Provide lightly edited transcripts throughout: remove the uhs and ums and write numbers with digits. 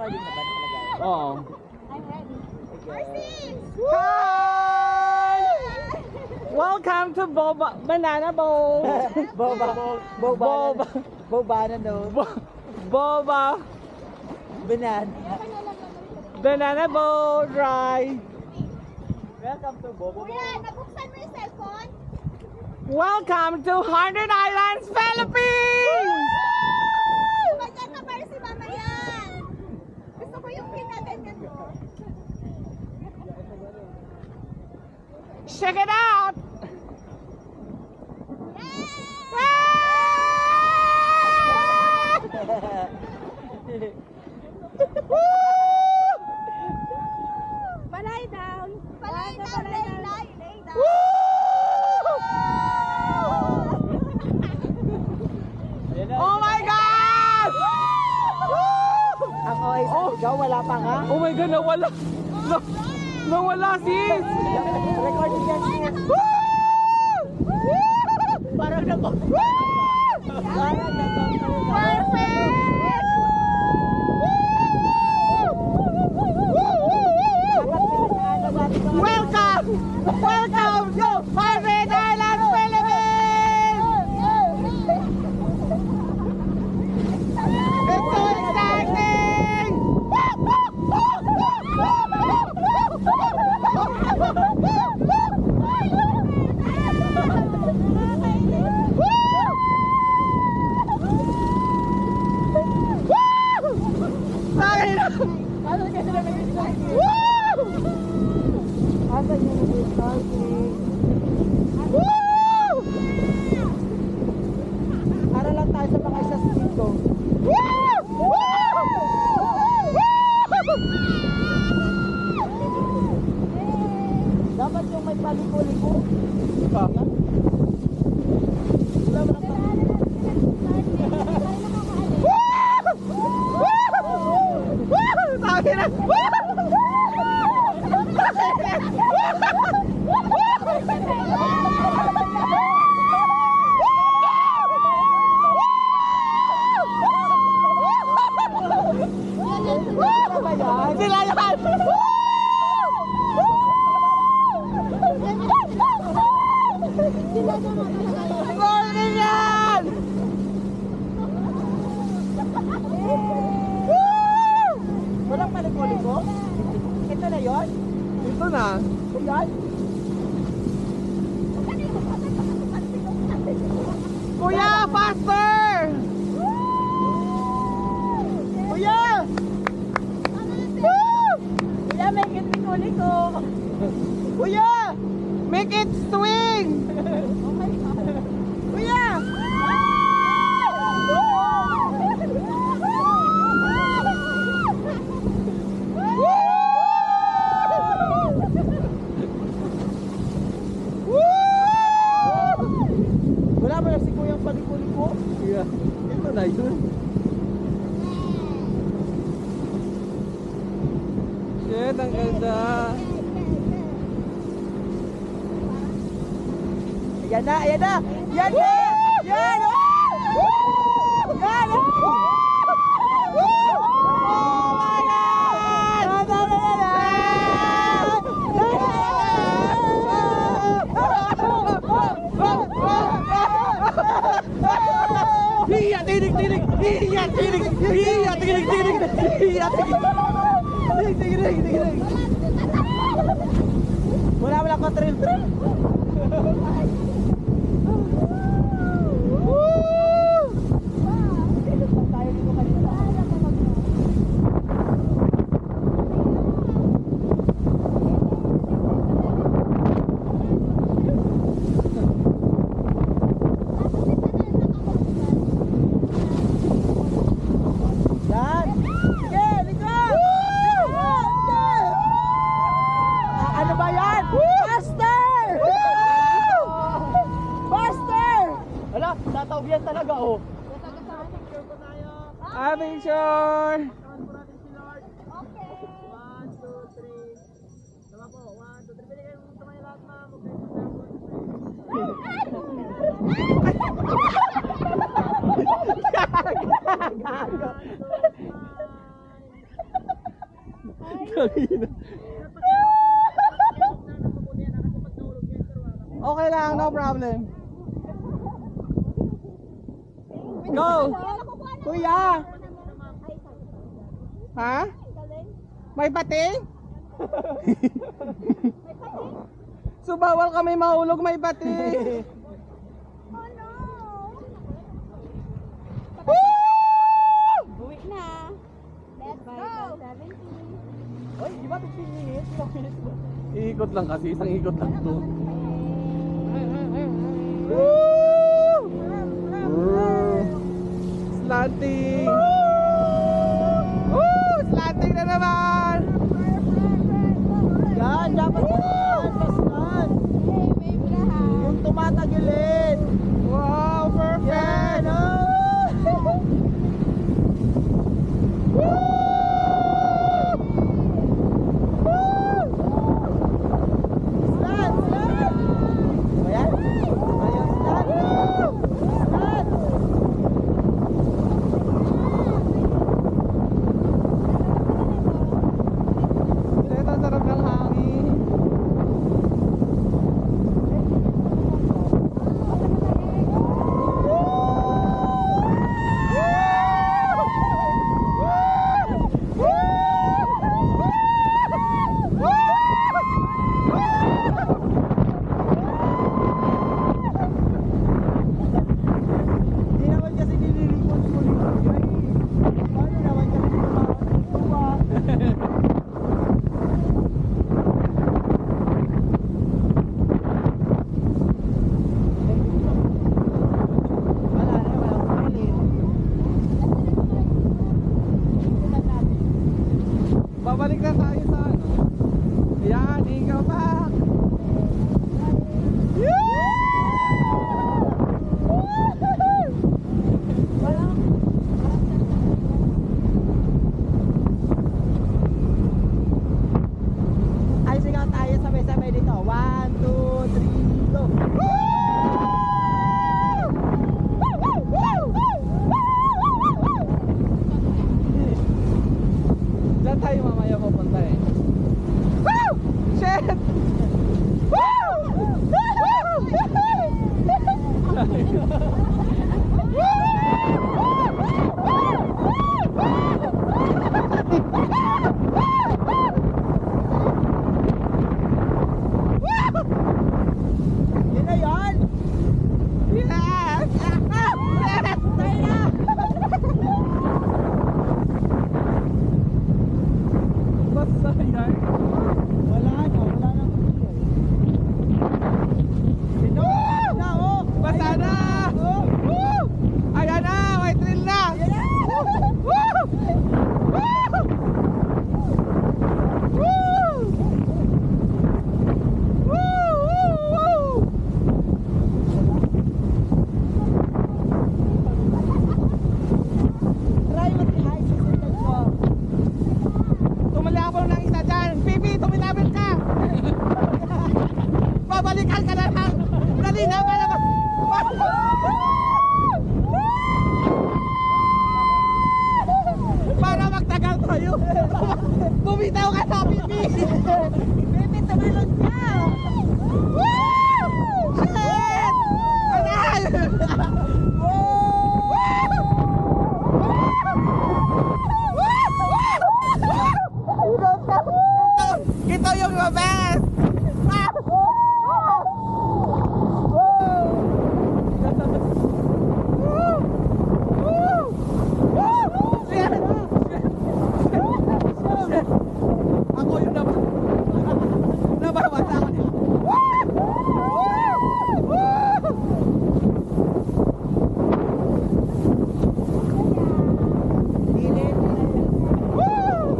recording na ba nakalagay? Oo. I'm ready. Okay. Hi! Welcome to Banana Boat. Boba na no. Boba Banana Boat ride. Welcome to Boba. Kuya, nabuksan mo yung cellphone? Welcome to Hundred Islands, Philippines. Ganyan ka para si Mama yan. Gusto ko yung pinaganyan mo. Check it out. Palay down. Palay down. Lay down. Oh my God! Ang OA sa ikaw, wala pa nga. Oh my God, nawala. Nawala sis. Recording yan siya. Parang nako. Parang nako. Perfect! Welcome! Welcome to Hundred Islands, Philippines! It's so exciting! Asan yung nag-snorkeling? Para lang tayo sa mga isa dito. Dapat yung may paliko-liko. Sila yan! Morning yan! Walang paliko-liko? Ito na yun? Ito na. Ito yun? Kuya, faster! Kuya! Kuya, may paliko-liko. Kuya! Make it swing! Kuya! Wala ba na si Kuyang paliko-liko? Kuya, ito na yun. Shit, ang ganda. Ayan na, ayan na! Yan na! Yan! Yan! Iya, tinig, tinig! Iya, tinig! Iya, tinig, tinig! Iya, tinig! Tinig, tinig, tinig! Wala ko trail. Yan! Sige, likod! Ano ba yan? Master! Master! Wala, tataob yan talaga oh. Aming sure! Okay lang, no problem. Go! Kuya! Ha? May pating? So bawal kami mahulog, may pating. Oh no! Uwi na. Let's go! 70. Oy, di ba 15 minutes? Ilang minutes ba? Ikot lang kasi, isang ikot lang to. Slanting! Slanting na naman! Yan, dapat yan. Kaslan. Hey, baby lahat. Yung tumatagilid. Wow, perfect! Yan, oh. Slan, slan. Ayan. Ayan, slan. Slan. Ito, ang sarap ng hangin. Hindi naman kasi nililipon ko nito. Paano naman kasi tumawa? Wala na, wala akong pilin. Babalik na tayo sa ano. Yan, ikaw back! Ay, sigaw tayo sabay-sabay dito. 1, 2, 3, go! Diyan tayo mamaya pupunta eh. Woo! Shit! Yun na yun! Yes! Yes! Tayo na! Basta yan. Wala na, wala na. Sino? Na, oh! Basta na! Oh! Woo! Ayan na! May thrill na! Woo! Woo! Woo! Woo! Try mo si High susunod ko. Tumalabang ng isa dyan! Pipi, tumilabit ka! Babalikan ka na lang! Dali na ka naman! Para magtagal tayo! Bumitaw ka sa Pipi! Baby, tumalon ka! Shit! Aray! Ito yung mabes! Ako yung nababasa ako niya. Dilin. Woo!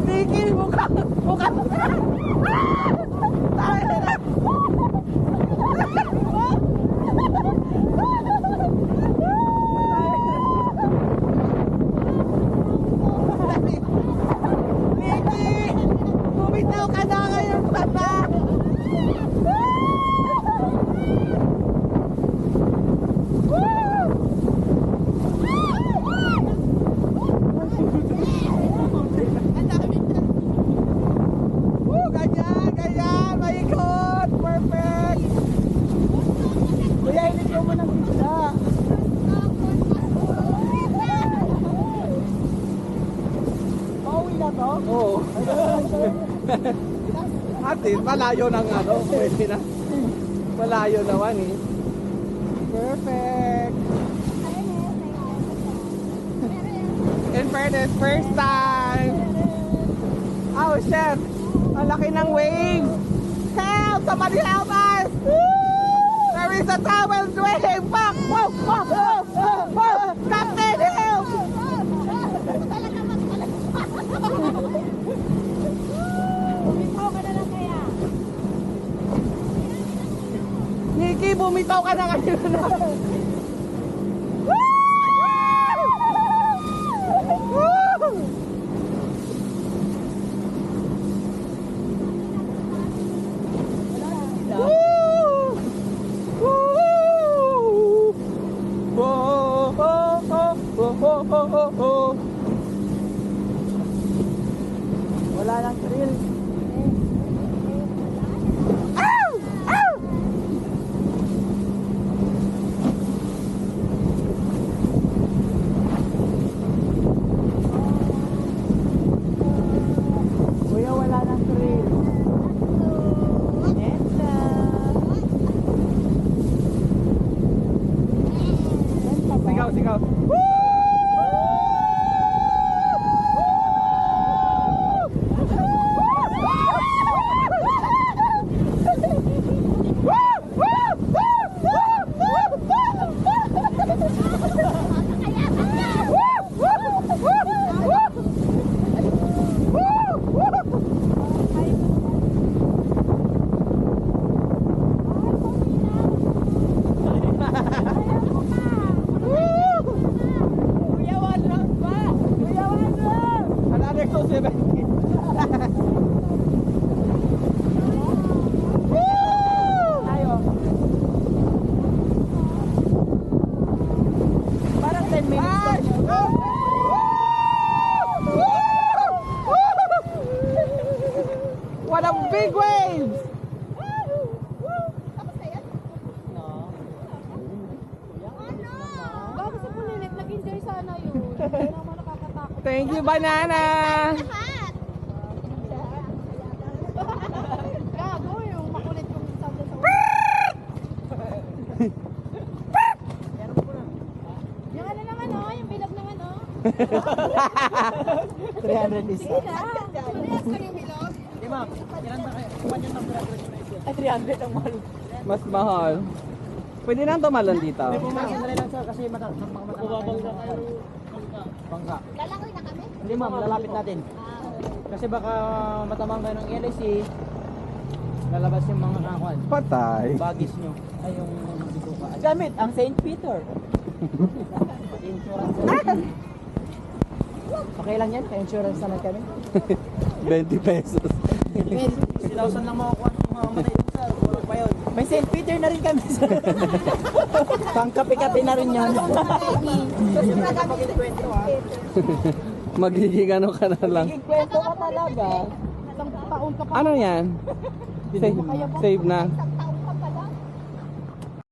Nikki, buka! Buka! Tayo na! Nikki! Bumitaw ka na ngayon, papa! Ganyan, ganyan, maikot, perfect. Kuya, init ko mo ng isda. Pauwi na to? Oo. Ate, malayo ng ano, pwede na. Malayo naman eh. Perfect. In fairness, first time. Oh, chef. Ang laki ng wave. Help! Somebody help us! There is a towel wave! Fuck! Whoa! Whoa! Whoa! Whoa! Captain, help! Bumitaw ka na lang kaya. Nikki, bumitaw ka na kayo na. Wala nang thrill. Kuya, wala nang thrill. Neta. Sigaw, sigaw. Kuya, 1 round pa. Kuya, 1 round. Another 270. Tayo. Parang 10 minutes lang. What a big waves! Tapos na yan? Bago sa pulilit, nag-enjoy sana yun. Hindi naman nakakatakot. Thank you, banana! Lahat. Gago, yung makulit yung sound sa ulo. Yung ano naman, oh, yung bilog naman, oh. 300 isa. Parehas ko yung bilog. Di ma'am, ilan ba kayo? Kuman yung number ay 300 ang mahal. Mas mahal. Pwede nang tumalon dito. May pumasin na rin lang sir kasi bubabangga kayo. Bangka. Lalangoy na kami? Hindi ma'am, lalapit natin. Kasi baka matamang kayo ng LSC, lalabas yung mga kakuan. Patay. Bagis nyo. Ay, yung bituka. Gamit ang St. Peter. Insurance. Okay lang yan? Ka-insurance naman kami. 20 pesos. 60,000 lang makukuha ng mga matay dun sir. Wala pa yun. May St. Peter na rin kami sir. Pangkape-kape na rin yan. Kasi nakapag-kwento ha. Magiging ano ka na lang. Kwento ka talaga. Isang taon ka pa. Ano yan? Save, save na.